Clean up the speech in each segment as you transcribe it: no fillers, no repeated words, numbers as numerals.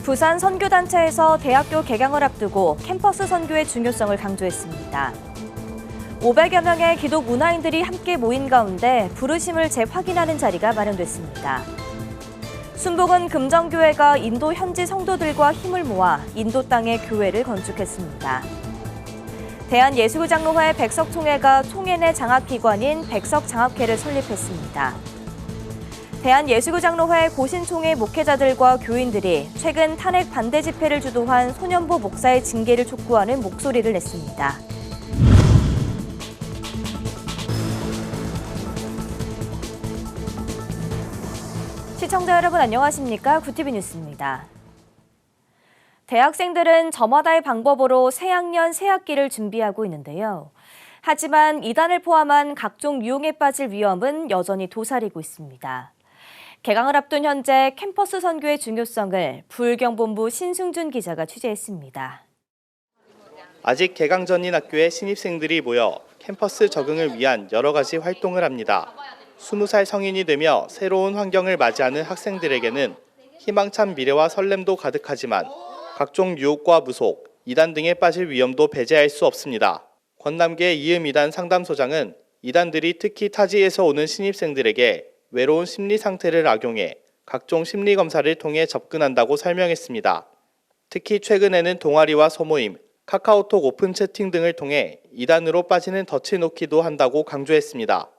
부산 선교단체에서 대학교 개강을 앞두고 캠퍼스 선교의 중요성을 강조했습니다. 500여 명의 기독 문화인들이 함께 모인 가운데 부르심을 재확인하는 자리가 마련됐습니다. 순복은 금정교회가 인도 현지 성도들과 힘을 모아 인도 땅에 교회를 건축했습니다. 대한예수교장로회 백석총회가 총회 내 장학기관인 백석장학회를 설립했습니다. 대한예수교장로회 고신총회 목회자들과 교인들이 최근 탄핵 반대 집회를 주도한 손현보 목사의 징계를 촉구하는 목소리를 냈습니다. 시청자 여러분 안녕하십니까? 구티비 뉴스입니다. 대학생들은 저마다의 방법으로 새학년 새학기를 준비하고 있는데요. 하지만 이단을 포함한 각종 유혹에 빠질 위험은 여전히 도사리고 있습니다. 개강을 앞둔 현재 캠퍼스 선교의 중요성을 부울경본부 신승준 기자가 취재했습니다. 아직 개강 전인 학교에 신입생들이 모여 캠퍼스 적응을 위한 여러 가지 활동을 합니다. 20살 성인이 되며 새로운 환경을 맞이하는 학생들에게는 희망찬 미래와 설렘도 가득하지만 각종 유혹과 무속, 이단 등에 빠질 위험도 배제할 수 없습니다. 권남계 이음 이단 상담소장은 이단들이 특히 타지에서 오는 신입생들에게 외로운 심리 상태를 악용해 각종 심리 검사를 통해 접근한다고 설명했습니다. 특히 최근에는 동아리와 소모임, 카카오톡 오픈 채팅 등을 통해 이단으로 빠지는 덫을 놓기도 한다고 강조했습니다.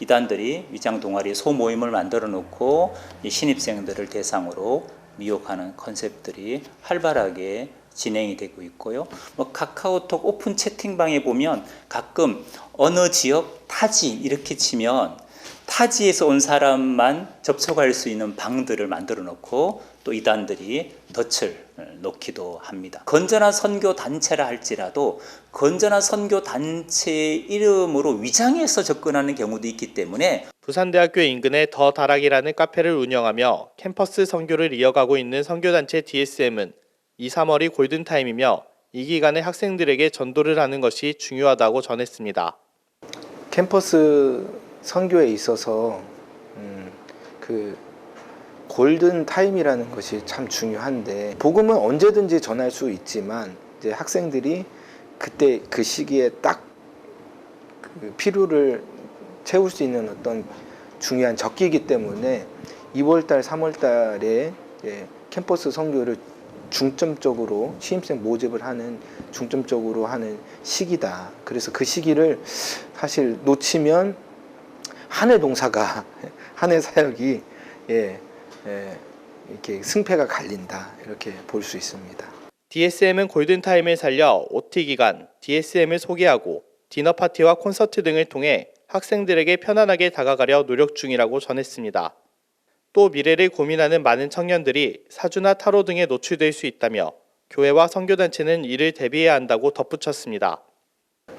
이단들이 위장 동아리 소모임을 만들어 놓고 이 신입생들을 대상으로 미혹하는 컨셉들이 활발하게 진행이 되고 있고요. 카카오톡 오픈 채팅방에 보면 가끔 어느 지역 타지 이렇게 치면 타지에서 온 사람만 접속할 수 있는 방들을 만들어 놓고 또 이단들이 덫을 놓기도 합니다. 건전한 선교 단체라 할지라도 건전한 선교 단체의 이름으로 위장해서 접근하는 경우도 있기 때문에 부산대학교 인근의 더 다락이라는 카페를 운영하며 캠퍼스 선교를 이어가고 있는 선교단체 DSM은 2, 3월이 골든타임이며 이 기간에 학생들에게 전도를 하는 것이 중요하다고 전했습니다. 캠퍼스 선교에 있어서 그 골든 타임이라는 것이 참 중요한데 복음은 언제든지 전할 수 있지만 이제 학생들이 그때 그 시기에 딱 그 필요를 채울 수 있는 어떤 중요한 적기이기 때문에 2월달, 3월달에 캠퍼스 선교를 중점적으로 신입생 모집을 하는 중점적으로 하는 시기다. 그래서 그 시기를 사실 놓치면 한 해 동사가 한 해 사역이 이렇게 승패가 갈린다 이렇게 볼 수 있습니다. DSM은 골든타임을 살려 OT 기간, DSM을 소개하고 디너 파티와 콘서트 등을 통해 학생들에게 편안하게 다가가려 노력 중이라고 전했습니다. 또 미래를 고민하는 많은 청년들이 사주나 타로 등에 노출될 수 있다며 교회와 선교단체는 이를 대비해야 한다고 덧붙였습니다.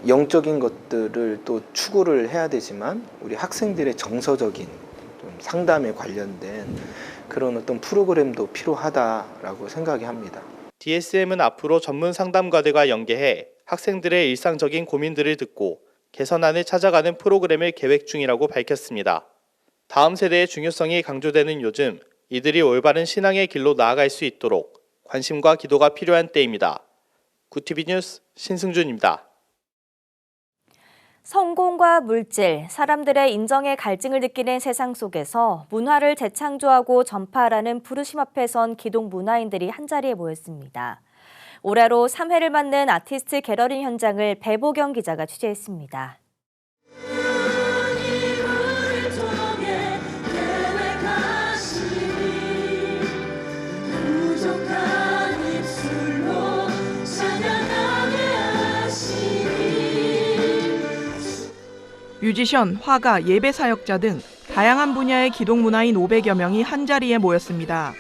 영적인 것들을 또 추구를 해야 되지만 우리 학생들의 정서적인 좀 상담에 관련된 그런 어떤 프로그램도 필요하다라고 생각이 합니다. DSM은 앞으로 전문 상담가들과 연계해 학생들의 일상적인 고민들을 듣고 개선안을 찾아가는 프로그램을 계획 중이라고 밝혔습니다. 다음 세대의 중요성이 강조되는 요즘 이들이 올바른 신앙의 길로 나아갈 수 있도록 관심과 기도가 필요한 때입니다. 구티비 뉴스 신승준입니다. 성공과 물질, 사람들의 인정에 갈증을 느끼는 세상 속에서 문화를 재창조하고 전파하라는 부르심 앞에 선 기독 문화인들이 한자리에 모였습니다. 올해로 3회를 맞는 아티스트 게러링 현장을 배보경 기자가 취재했습니다. 뮤지션, 화가, 예배 사역자 등 다양한 분야의 기독 문화인 500여 명이 한자리에 모였습니다.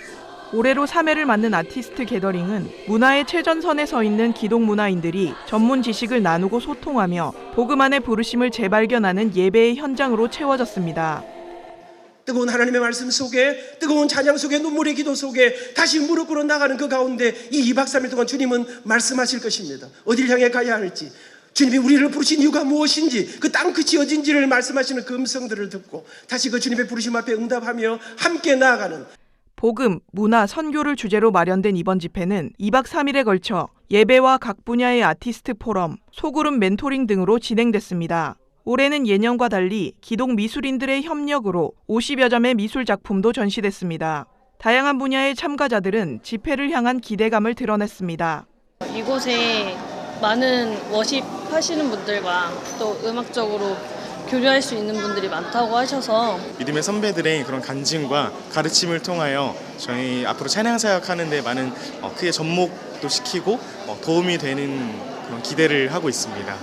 올해로 3회를 맞는 아티스트 게더링은 문화의 최전선에 서 있는 기독 문화인들이 전문 지식을 나누고 소통하며 복음 안의 부르심을 재발견하는 예배의 현장으로 채워졌습니다. 뜨거운 하나님의 말씀 속에 뜨거운 찬양 속에 눈물의 기도 속에 다시 무릎 꿇어 나가는 그 가운데 이 2박 3일 동안 주님은 말씀하실 것입니다. 어디를 향해 가야 할지, 주님이 우리를 부르신 이유가 무엇인지, 그 땅 끝이 어딘지를 말씀하시는 그 음성들을 듣고 다시 그 주님의 부르심 앞에 응답하며 함께 나아가는 복음, 문화, 선교를 주제로 마련된 이번 집회는 2박 3일에 걸쳐 예배와 각 분야의 아티스트 포럼, 소그룹 멘토링 등으로 진행됐습니다. 올해는 예년과 달리 기독 미술인들의 협력으로 50여 점의 미술 작품도 전시됐습니다. 다양한 분야의 참가자들은 집회를 향한 기대감을 드러냈습니다. 이곳에 많은 워십 하시는 분들과 또 음악적으로 교류할 수 있는 분들이 많다고 하셔서 믿음의 선배들의 그런 간증과 가르침을 통하여 저희 앞으로 찬양 사역하는 데 많은 크게 접목도 시키고 도움이 되는 그런 기대를 하고 있습니다.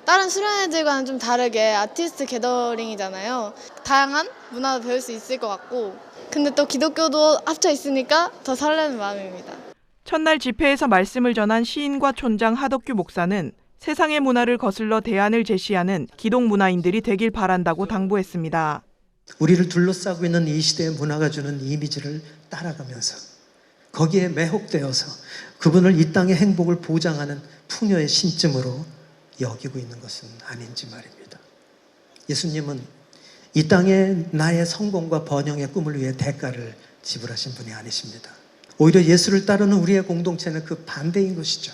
다른 수련회들과는 좀 다르게 아티스트 게더링이잖아요. 다양한 문화도 배울 수 있을 것 같고 근데 또 기독교도 합쳐 있으니까 더 설레는 마음입니다. 첫날 집회에서 말씀을 전한 시인과 촌장 하덕규 목사는 세상의 문화를 거슬러 대안을 제시하는 기독 문화인들이 되길 바란다고 당부했습니다. 우리를 둘러싸고 있는 이 시대의 문화가 주는 이미지를 따라가면서 거기에 매혹되어서 그분을 이 땅의 행복을 보장하는 풍요의 신쯤으로 여기고 있는 것은 아닌지 말입니다. 예수님은 이 땅에 나의 성공과 번영의 꿈을 위해 대가를 지불하신 분이 아니십니다. 오히려 예수를 따르는 우리의 공동체는 그 반대인 것이죠.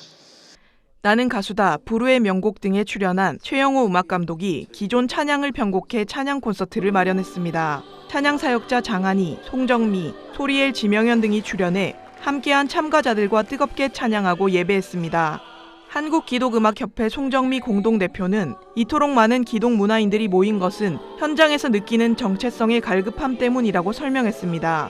나는 가수다, 부르의 명곡 등에 출연한 최영호 음악감독이 기존 찬양을 편곡해 찬양 콘서트를 마련했습니다. 찬양 사역자 장한희, 송정미, 소리엘 지명현 등이 출연해 함께한 참가자들과 뜨겁게 찬양하고 예배했습니다. 한국기독음악협회 송정미 공동대표는 이토록 많은 기독 문화인들이 모인 것은 현장에서 느끼는 정체성의 갈급함 때문이라고 설명했습니다.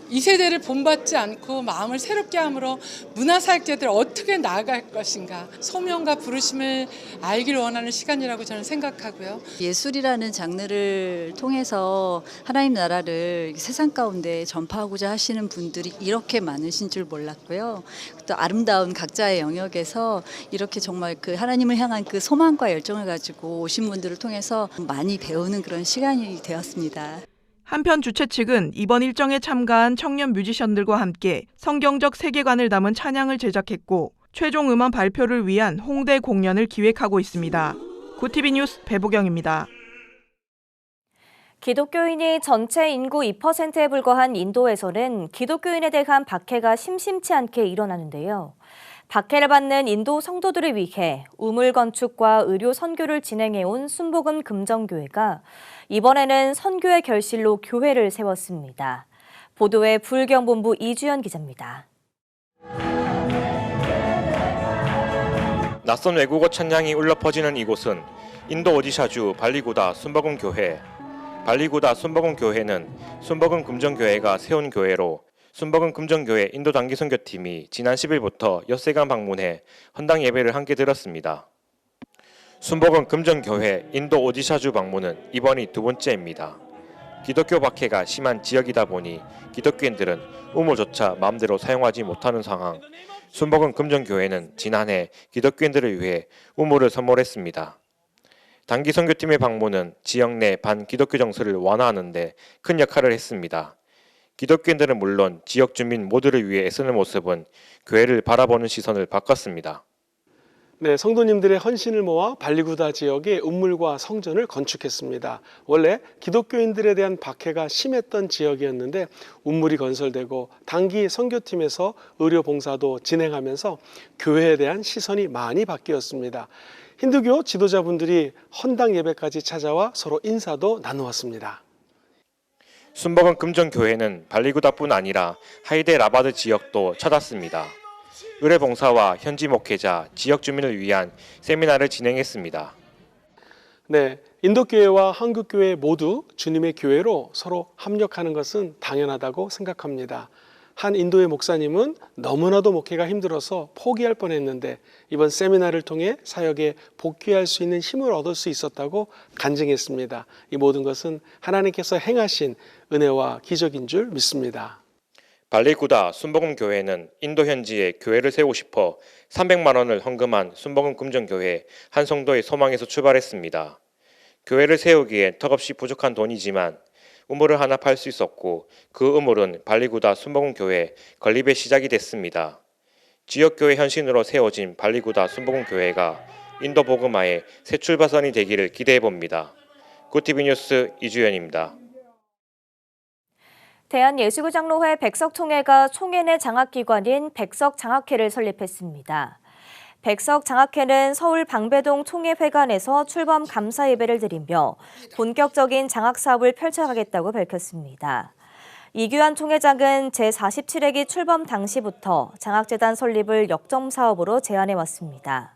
이 세대를 본받지 않고 마음을 새롭게 함으로 문화사역자들 어떻게 나아갈 것인가 소명과 부르심을 알기를 원하는 시간이라고 저는 생각하고요. 예술이라는 장르를 통해서 하나님 나라를 세상 가운데 전파하고자 하시는 분들이 이렇게 많으신 줄 몰랐고요. 또 아름다운 각자의 영역에서 이렇게 정말 그 하나님을 향한 그 소망과 열정을 가지고 오신 분들을 통해서 많이 배우는 그런 시간이 되었습니다. 한편 주최 측은 이번 일정에 참가한 청년 뮤지션들과 함께 성경적 세계관을 담은 찬양을 제작했고 최종 음원 발표를 위한 홍대 공연을 기획하고 있습니다. 구티비 뉴스 배보경입니다. 기독교인이 전체 인구 2%에 불과한 인도에서는 기독교인에 대한 박해가 심심치 않게 일어나는데요. 박해를 받는 인도 성도들을 위해 우물 건축과 의료 선교를 진행해온 순복음 금정교회가 이번에는 선교의 결실로 교회를 세웠습니다. 보도에 불경본부 이주연 기자입니다. 낯선 외국어 찬양이 울려 퍼지는 이곳은 인도 오디샤주 발리구다 순복음 교회. 발리구다 순복음 교회는 순복음 금정교회가 세운 교회로 순복음 금정교회 인도 단기 선교팀이 지난 10일부터 엿새간 방문해 헌당 예배를 함께 드렸습니다. 순복음 금정교회 인도 오디샤주 방문은 이번이 두 번째입니다. 기독교 박해가 심한 지역이다 보니 기독교인들은 우물조차 마음대로 사용하지 못하는 상황. 순복음 금정교회는 지난해 기독교인들을 위해 우물을 선물했습니다. 단기 선교팀의 방문은 지역 내 반기독교 정서를 완화하는 데 큰 역할을 했습니다. 기독교인들은 물론 지역 주민 모두를 위해 애쓰는 모습은 교회를 바라보는 시선을 바꿨습니다. 네, 성도님들의 헌신을 모아 발리구다 지역에 우물과 성전을 건축했습니다. 원래 기독교인들에 대한 박해가 심했던 지역이었는데 우물이 건설되고 단기 선교팀에서 의료 봉사도 진행하면서 교회에 대한 시선이 많이 바뀌었습니다. 힌두교 지도자분들이 헌당 예배까지 찾아와 서로 인사도 나누었습니다. 순복음 금정교회는 발리구다뿐 아니라 하이데 라바드 지역도 찾았습니다. 의뢰봉사와 현지 목회자, 지역 주민을 위한 세미나를 진행했습니다. 네, 인도교회와 한국교회 모두 주님의 교회로 서로 합력하는 것은 당연하다고 생각합니다. 한 인도의 목사님은 너무나도 목회가 힘들어서 포기할 뻔했는데 이번 세미나를 통해 사역에 복귀할 수 있는 힘을 얻을 수 있었다고 간증했습니다. 이 모든 것은 하나님께서 행하신 은혜와 기적인 줄 믿습니다. 발리구다 순복음 교회는 인도 현지에 교회를 세우고 싶어 300만 원을 헌금한 순복음 금정교회 한 성도의 소망에서 출발했습니다. 교회를 세우기에 턱없이 부족한 돈이지만 우물을 하나 팔 수 있었고 그 우물은 발리구다 순복음 교회 건립의 시작이 됐습니다. 지역교회 현신으로 세워진 발리구다 순복음 교회가 인도 복음화의 새 출발선이 되기를 기대해 봅니다. 구티비 뉴스 이주연입니다. 대한예수교장로회 백석총회가 총회 내 장학기관인 백석장학회를 설립했습니다. 백석장학회는 서울 방배동 총회회관에서 출범 감사 예배를 드리며 본격적인 장학사업을 펼쳐가겠다고 밝혔습니다. 이규환 총회장은 제47회기 출범 당시부터 장학재단 설립을 역점사업으로 제안해왔습니다.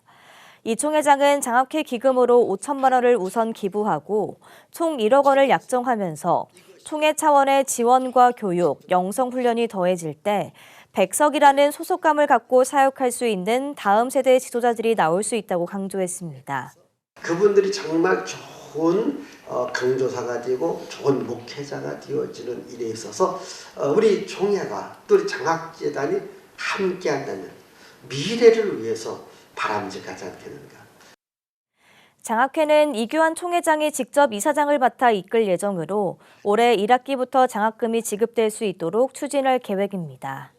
이 총회장은 장학회 기금으로 5천만 원을 우선 기부하고 총 1억 원을 약정하면서 총회 차원의 지원과 교육, 영성훈련이 더해질 때 백석이라는 소속감을 갖고 사역할 수 있는 다음 세대의 지도자들이 나올 수 있다고 강조했습니다. 그분들이 정말 좋은 강조사가 되고 좋은 목회자가 되어지는 일에 있어서 우리 총회가 또 우리 장학재단이 함께한다면 미래를 위해서 바람직하지 않겠는가. 장학회는 이규환 총회장이 직접 이사장을 맡아 이끌 예정으로 올해 1학기부터 장학금이 지급될 수 있도록 추진할 계획입니다.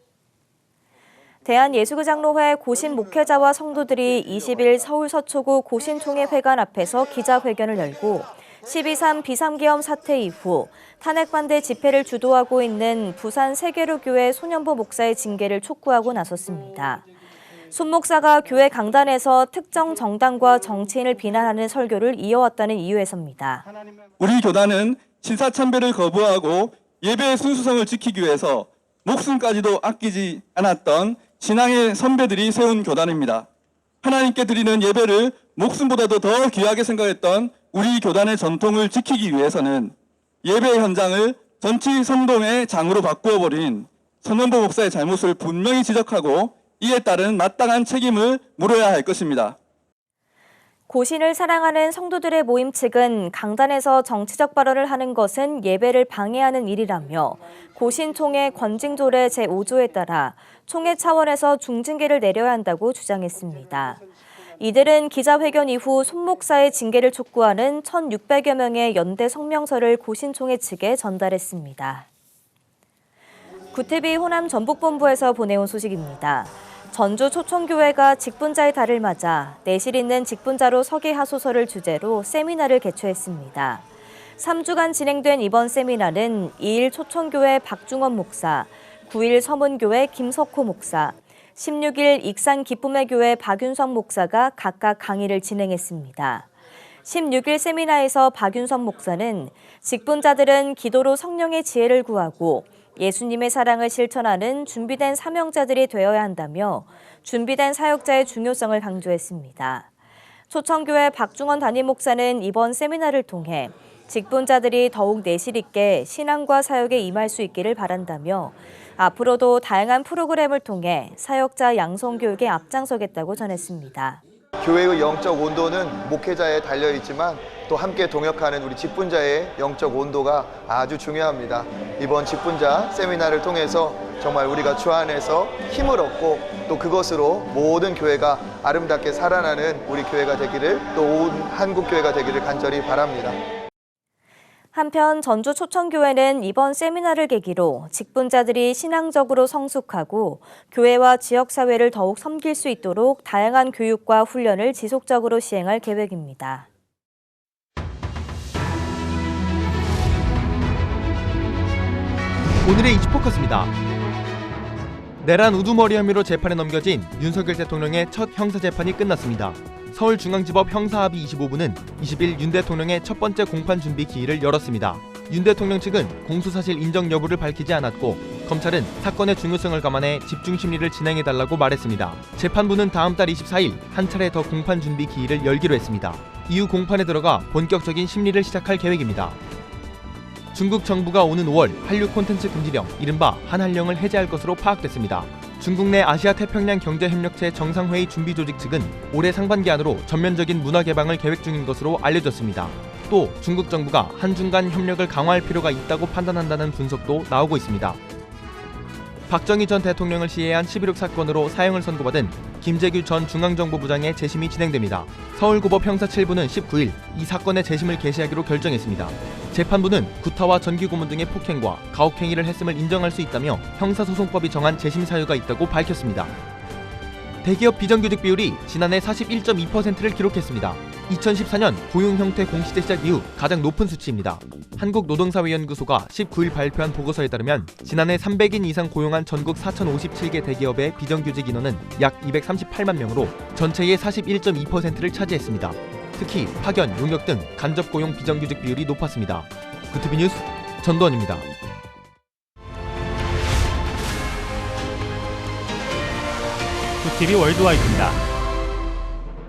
대한예수교장로회 고신 목회자와 성도들이 20일 서울 서초구 고신총회회관 앞에서 기자회견을 열고 12.3 비상계엄 사태 이후 탄핵반대 집회를 주도하고 있는 부산 세계로교회 손연보 목사의 징계를 촉구하고 나섰습니다. 손 목사가 교회 강단에서 특정 정당과 정치인을 비난하는 설교를 이어왔다는 이유에서입니다. 우리 교단은 신사참배를 거부하고 예배의 순수성을 지키기 위해서 목숨까지도 아끼지 않았던 신앙의 선배들이 세운 교단입니다. 하나님께 드리는 예배를 목숨보다도 더 귀하게 생각했던 우리 교단의 전통을 지키기 위해서는 예배 현장을 정치 선동의 장으로 바꾸어버린 손연보 목사의 잘못을 분명히 지적하고 이에 따른 마땅한 책임을 물어야 할 것입니다. 고신을 사랑하는 성도들의 모임 측은 강단에서 정치적 발언을 하는 것은 예배를 방해하는 일이라며 고신총회 권징조례 제5조에 따라 총회 차원에서 중징계를 내려야 한다고 주장했습니다. 이들은 기자회견 이후 손 목사의 징계를 촉구하는 1,600여 명의 연대 성명서를 고신총회 측에 전달했습니다. 구티비 호남 전북본부에서 보내온 소식입니다. 전주 초청교회가 직분자의 달을 맞아 내실 있는 직분자로 서게 하소서를 주제로 세미나를 개최했습니다. 3주간 진행된 이번 세미나는 2일 초청교회 박중원 목사, 9일 서문교회 김석호 목사, 16일 익산 기쁨의 교회 박윤성 목사가 각각 강의를 진행했습니다. 16일 세미나에서 박윤성 목사는 직분자들은 기도로 성령의 지혜를 구하고 예수님의 사랑을 실천하는 준비된 사명자들이 되어야 한다며 준비된 사역자의 중요성을 강조했습니다. 초청교회 박중원 담임 목사는 이번 세미나를 통해 직분자들이 더욱 내실 있게 신앙과 사역에 임할 수 있기를 바란다며 앞으로도 다양한 프로그램을 통해 사역자 양성 교육에 앞장서겠다고 전했습니다. 교회의 영적 온도는 목회자에 달려있지만 또 함께 동역하는 우리 직분자의 영적 온도가 아주 중요합니다. 이번 직분자 세미나를 통해서 정말 우리가 주 안에서 힘을 얻고 또 그것으로 모든 교회가 아름답게 살아나는 우리 교회가 되기를 또 온 한국 교회가 되기를 간절히 바랍니다. 한편 전주 초청교회는 이번 세미나를 계기로 직분자들이 신앙적으로 성숙하고 교회와 지역사회를 더욱 섬길 수 있도록 다양한 교육과 훈련을 지속적으로 시행할 계획입니다. 오늘의 이슈포커스입니다. 내란 우두머리 혐의로 재판에 넘겨진 윤석열 대통령의 첫 형사재판이 끝났습니다. 서울중앙지법 형사합의 25부는 20일 윤 대통령의 첫 번째 공판 준비 기일을 열었습니다. 윤 대통령 측은 공소사실 인정 여부를 밝히지 않았고 검찰은 사건의 중요성을 감안해 집중심리를 진행해달라고 말했습니다. 재판부는 다음 달 24일 한 차례 더 공판 준비 기일을 열기로 했습니다. 이후 공판에 들어가 본격적인 심리를 시작할 계획입니다. 중국 정부가 오는 5월 한류 콘텐츠 금지령, 이른바 한한령을 해제할 것으로 파악됐습니다. 중국 내 아시아 태평양 경제협력체 정상회의 준비조직 측은 올해 상반기 안으로 전면적인 문화 개방을 계획 중인 것으로 알려졌습니다. 또 중국 정부가 한중 간 협력을 강화할 필요가 있다고 판단한다는 분석도 나오고 있습니다. 박정희 전 대통령을 시해한 11.6 사건으로 사형을 선고받은 김재규 전 중앙정보부장의 재심이 진행됩니다. 서울고법 형사 7부는 19일 이 사건의 재심을 개시하기로 결정했습니다. 재판부는 구타와 전기고문 등의 폭행과 가혹행위를 했음을 인정할 수 있다며 형사소송법이 정한 재심 사유가 있다고 밝혔습니다. 대기업 비정규직 비율이 지난해 41.2%를 기록했습니다. 2014년 고용 형태 공시제 시작 이후 가장 높은 수치입니다. 한국노동사회연구소가 19일 발표한 보고서에 따르면 지난해 300인 이상 고용한 전국 4,057개 대기업의 비정규직 인원은 약 238만 명으로 전체의 41.2%를 차지했습니다. 특히 파견, 용역 등 간접 고용 비정규직 비율이 높았습니다. 구티비 뉴스 전도원입니다. 구티비 월드와이드입니다.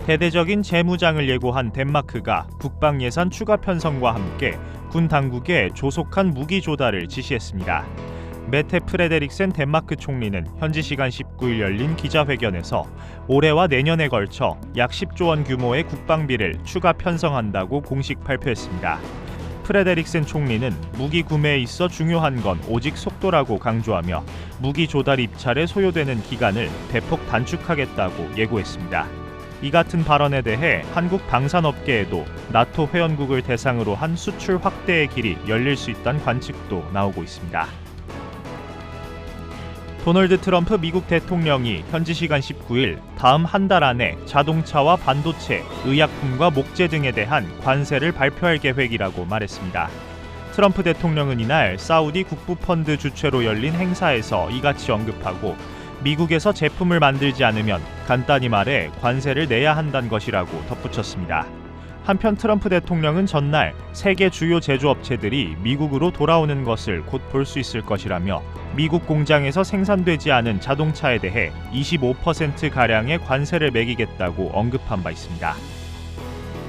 대대적인 재무장을 예고한 덴마크가 국방 예산 추가 편성과 함께 군 당국에 조속한 무기 조달을 지시했습니다. 메테 프레데릭센 덴마크 총리는 현지 시간 19일 열린 기자회견에서 올해와 내년에 걸쳐 약 10조 원 규모의 국방비를 추가 편성한다고 공식 발표했습니다. 프레데릭센 총리는 무기 구매에 있어 중요한 건 오직 속도라고 강조하며 무기 조달 입찰에 소요되는 기간을 대폭 단축하겠다고 예고했습니다. 이 같은 발언에 대해 한국 방산업계에도 나토 회원국을 대상으로 한 수출 확대의 길이 열릴 수 있다는 관측도 나오고 있습니다. 도널드 트럼프 미국 대통령이 현지 시간 19일 다음 한 달 안에 자동차와 반도체, 의약품과 목재 등에 대한 관세를 발표할 계획이라고 말했습니다. 트럼프 대통령은 이날 사우디 국부펀드 주최로 열린 행사에서 이같이 언급하고 미국에서 제품을 만들지 않으면 간단히 말해 관세를 내야 한다는 것이라고 덧붙였습니다. 한편 트럼프 대통령은 전날 세계 주요 제조업체들이 미국으로 돌아오는 것을 곧 볼 수 있을 것이라며 미국 공장에서 생산되지 않은 자동차에 대해 25%가량의 관세를 매기겠다고 언급한 바 있습니다.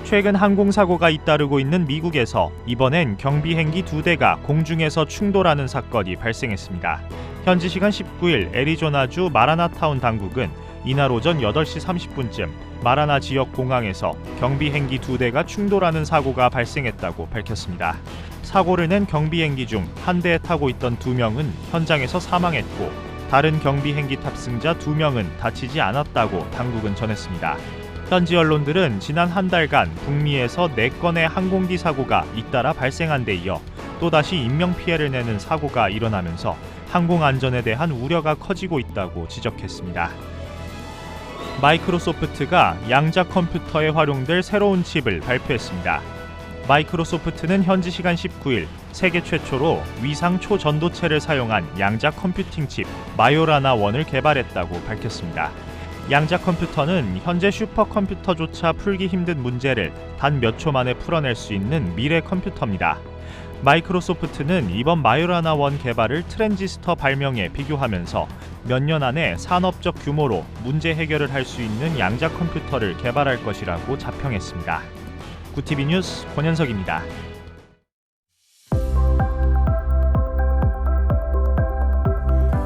최근 항공사고가 잇따르고 있는 미국에서 이번엔 경비행기 2대가 공중에서 충돌하는 사건이 발생했습니다. 현지 시간 19일 애리조나주 마라나타운 당국은 이날 오전 8시 30분쯤 마라나 지역 공항에서 경비행기 2대가 충돌하는 사고가 발생했다고 밝혔습니다. 사고를 낸 경비행기 중 한 대에 타고 있던 2명은 현장에서 사망했고 다른 경비행기 탑승자 2명은 다치지 않았다고 당국은 전했습니다. 현지 언론들은 지난 한 달간 북미에서 4건의 항공기 사고가 잇따라 발생한 데 이어 또다시 인명피해를 내는 사고가 일어나면서 항공 안전에 대한 우려가 커지고 있다고 지적했습니다. 마이크로소프트가 양자 컴퓨터에 활용될 새로운 칩을 발표했습니다. 마이크로소프트는 현지 시간 19일 세계 최초로 위상 초전도체를 사용한 양자 컴퓨팅 칩 마요라나 1을 개발했다고 밝혔습니다. 양자 컴퓨터는 현재 슈퍼컴퓨터조차 풀기 힘든 문제를 단 몇 초 만에 풀어낼 수 있는 미래 컴퓨터입니다. 마이크로소프트는 이번 마요라나 1 개발을 트랜지스터 발명에 비교하면서 몇 년 안에 산업적 규모로 문제 해결을 할 수 있는 양자 컴퓨터를 개발할 것이라고 자평했습니다. 구티비 뉴스 권현석입니다.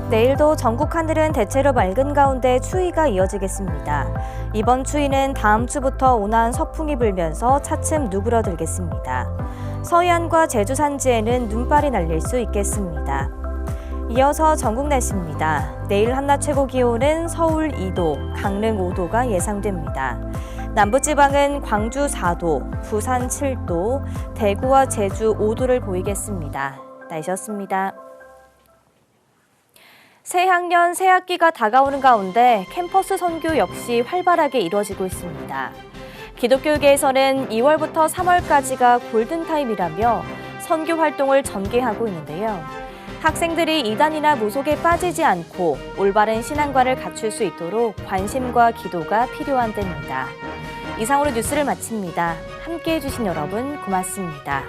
내일도 전국 하늘은 대체로 맑은 가운데 추위가 이어지겠습니다. 이번 추위는 다음 주부터 온화한 서풍이 불면서 차츰 누그러들겠습니다. 서해안과 제주 산지에는 눈발이 날릴 수 있겠습니다. 이어서 전국 날씨입니다. 내일 한낮 최고 기온은 서울 2도, 강릉 5도가 예상됩니다. 남부지방은 광주 4도, 부산 7도, 대구와 제주 5도를 보이겠습니다. 날씨였습니다. 새학년 새학기가 다가오는 가운데 캠퍼스 선교 역시 활발하게 이루어지고 있습니다. 기독교계에서는 2월부터 3월까지가 골든타임이라며 선교 활동을 전개하고 있는데요. 학생들이 이단이나 무속에 빠지지 않고 올바른 신앙관을 갖출 수 있도록 관심과 기도가 필요한 때입니다. 이상으로 뉴스를 마칩니다. 함께해 주신 여러분 고맙습니다.